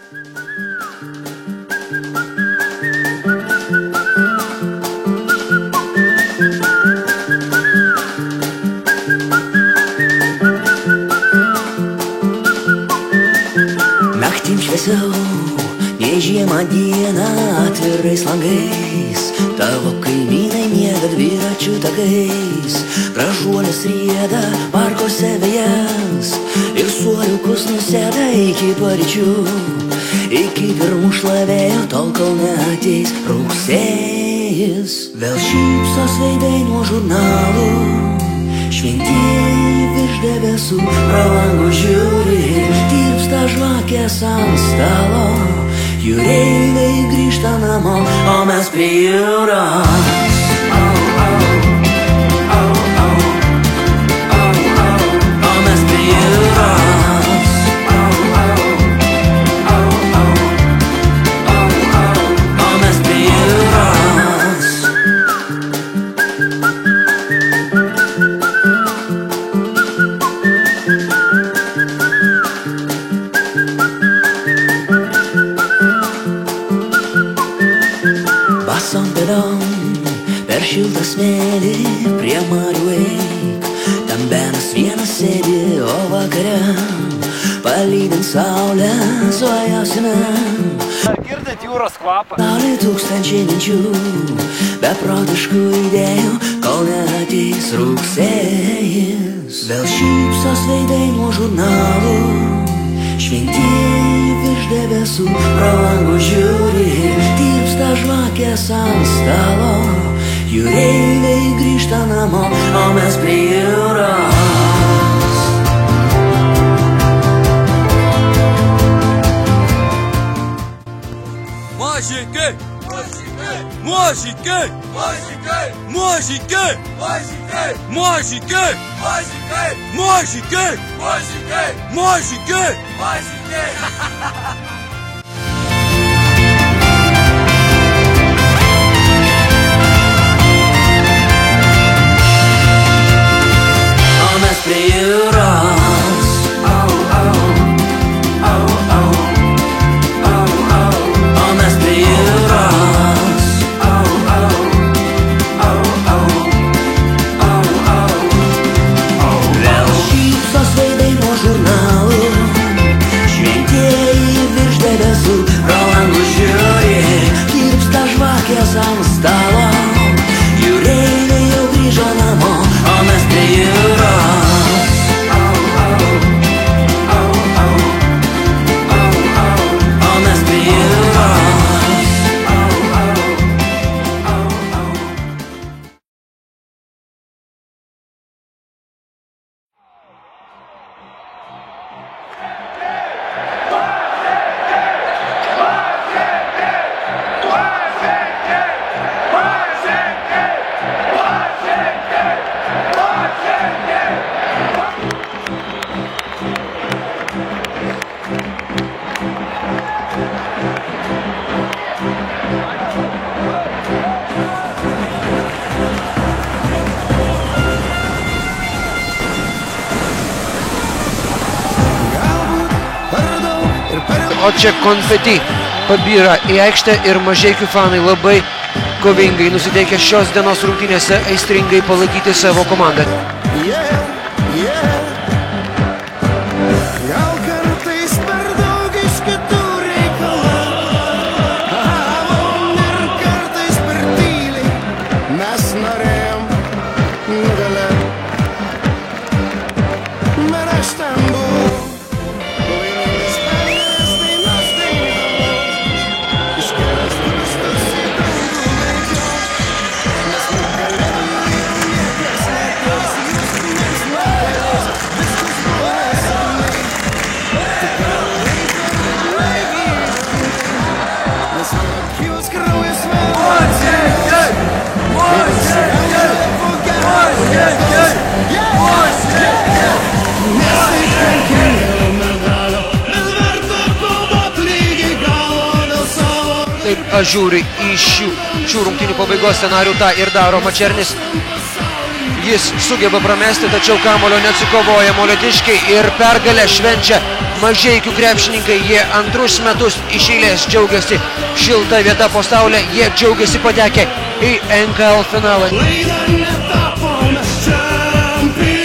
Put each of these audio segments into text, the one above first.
Naktim šviesiau, nei žiemą dieną atvirais langais. Tavo kaimynai miega dviračių takais, gražuolės rieda parkuose vejas ir suoliukus nusėda iki paryčių, iki pirmų šlavėjo, tol kol neateis rugsėjis. Vėl šypsos veidai nuo žurnalų, šventieji virš debesų pro langus žiūri, tirpsta žvakės ant stalo, jūreiviai grįžta namo, o mes prie jūros. O mes prie jūros. O mes prie jūros. Basom pėdom per šiltą smėlį prie marių eik, ten benas vienas sėdi, o vakare palydint saulę svajosime. Ar girdit jūros kvapą? Saulė tūkstančiai minčių, beprotiškų idėjų, kol neateis rugsėjis. Vėl šypsos veidai nuo žurnalų, šventieji virš debesų pro langus žiūri, tirpsta žvakės ant stalo, jūreiviai grįžta namo, o mes prie jūros. Mažikai! Mažikai! Mažikai! Mažikai! Mažikai! Mažikai! Mažikai! Mažikai! Mažikai! Mažikai! O mes prie jūros. O mes prie jūros. Vėl šypsos veidai nuo žurnalų, šventieji virš debesų pro langus žiūri, tirpsta žvakės ant stalo, jūreiviai jau grįžo namo, o mes prie jūros. O mes prie jūros. O čia konfeti pabyra į aikštę ir Mažeikių fanai labai kovingai nusiteikę šios dienos rungtynėse aistringai palaikyti savo komandą. Gal kartais per daug iš kitų reikalavom ir kartais per tyliai mes norėjom nugalėt, bet aš ten buvau. Taip žiūri į šių rungtynių pabaigos scenarių, tą ir daro Mačernis. Jis sugeba pramesti, tačiau kamuolio neatsikovoja molėtiškiai ir pergalę švenčia Mažeikių krepšininkai, jie antrus metus iš eilės džiaugiasi šilta vieta po saulė, jie džiaugiasi patekę į NKL finalą. Klaida netapom mes čempionais.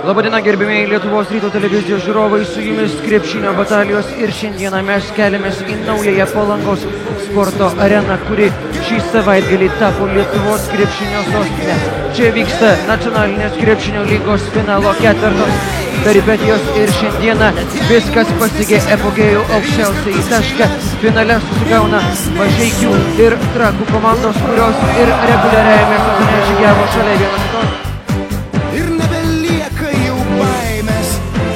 Labadiena, gerbėmiai Lietuvos ryto televizijos žiūrovai, su jumis krepšinio batalijos ir šiandieną mes keliamės į naująją Palangos sporto areną, kuri šį savaitgalį tapo Lietuvos krepšinio sostinė. Čia vyksta nacionalinės krepšinio lygos finalo ketvirtos peripetijos ir šiandieną viskas pasiekė epogėjų aukščiausiai tašką. Finale susigauna Mažeikių ir Trakų komandos, kurios ir reguliariajame sezone žygiavo šalia vienas kitos. Ir nebelieka jau baimės,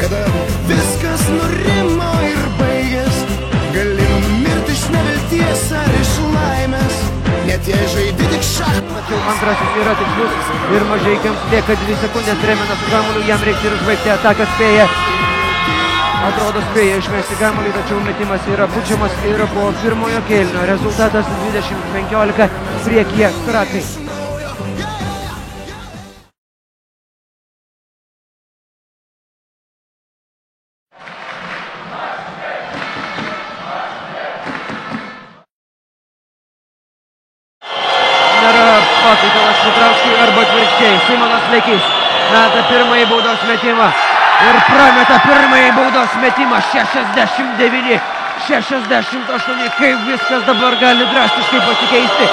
kada viskas nurimo ir baigės. Gali numirti iš nevilties ar iš laimės, net jei žaidi tik šachmatais. Tačiau antrasis yra tikslus ir Mažeikiams lieka 2 sekundės. Reminas su kamuoliu, jam reikia ir užbaigti ataką, spėja. Atrodo spėja išmesti kamuolį, tačiau metimas yra pučiamas ir po pirmojo kėlinio rezultatas 20-15 priekyje Trakai. Pakaitalas Petrauskui arba atvirkščiai. Simonas Lekys meta pirmąjį baudos metimą ir prameta pirmąjį baudos metimą. 69-68. Kaip viskas dabar gali drastiškai pasikeisti.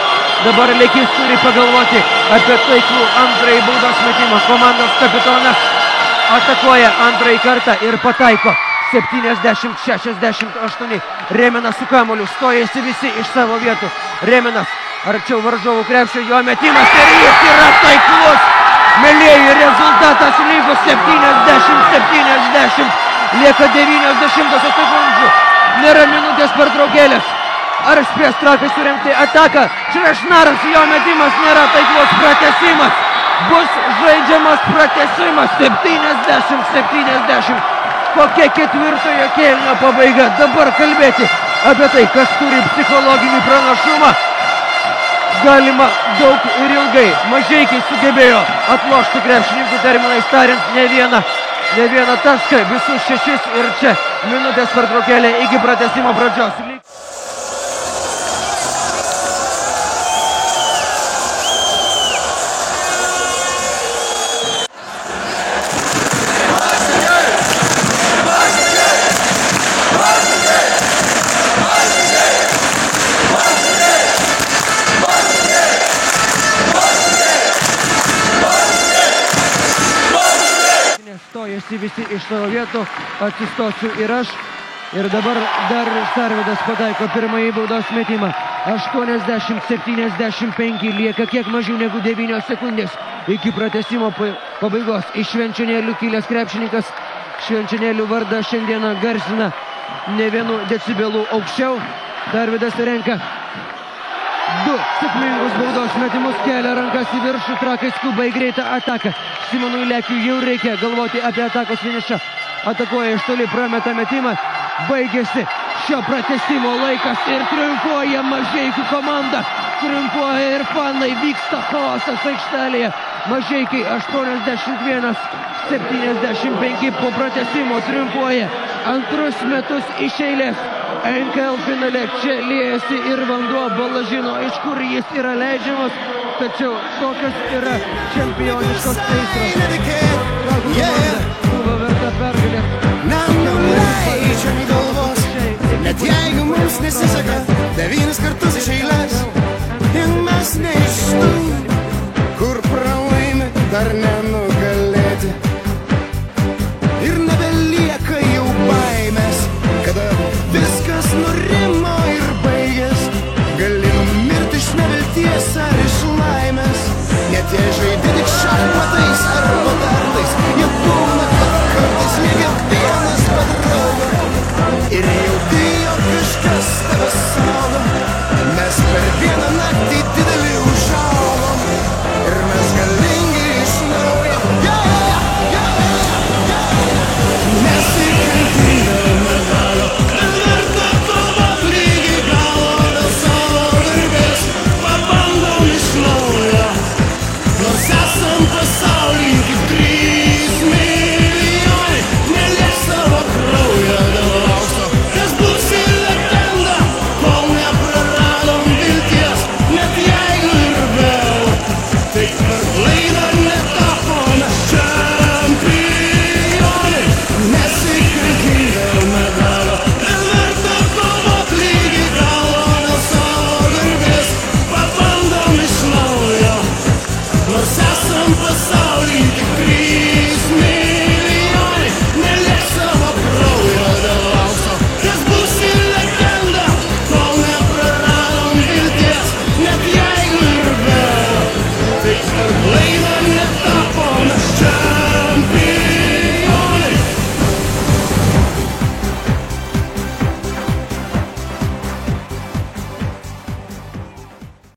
Dabar Lekys turi pagalvoti apie taiklų antrąjį baudos metimą. Komandos kapitonas atakuoja antrąjį kartą ir pataiko. 70-68. Reminas su kamuoliu, stojasi visi iš savo vietų. Reminas arčiau varžovų krepšio, jo metimas ir jis yra taiklus. Mielieji, rezultatas lygus 70-70. Lieka 90 sekundžių. Nėra minutės pertraukėlės. Ar spės Trakai surengti ataką? Črešnaras, jo metimas nėra taiklus. Pratęsimas. Bus žaidžiamas pratęsimas. 70-70. Kokia ketvirtojo kėlinio pabaiga? Dabar kalbėti apie tai, kas turi psichologinį pranašumą, galima daug ir ilgai. Mažeikiai sugebėjo atlošti krepšininkų terminais tariant ne vieną tašką, visus 6 ir čia minutės pertraukėlė iki pratęsimo pradžios. Stojasi visi iš savo vietų, atsistosiu ir aš. Ir dabar dar Sarvidas pataiko pirmąjį baudos metimą. 80-75, lieka kiek mažiau negu 9 sekundės iki pratęsimo pabaigos. Iš Švenčionėlių kilęs krepšininkas, Švenčionėlių vardą šiandieną garsina ne vienu decibelų aukščiau. Sarvidas renka 2 sėkmingus baudos metimus, kelia rankas į viršų, Trakai skuba į greitą ataką. Simonui Lekiui jau reikia galvoti apie atakos finišą. Atakuoja iš toli, prameta metimą. Baigėsi šio pratęsimo laikas ir triumfuoja Mažeikių komanda. Triumfuoja ir fanai, vyksta chaosas aikštelėje. Mažeikiai 81-75 po pratęsimo triumfuoja antrus metus iš eilės. NKL finale čia liejasi ir vanduo, bala žino, iš kur jis yra leidžiamas, tačiau tokios yra čempioniškos aistros. Buvo verta pergalės. Nenuleidžiam galvos, net jeigu mums nesiseka.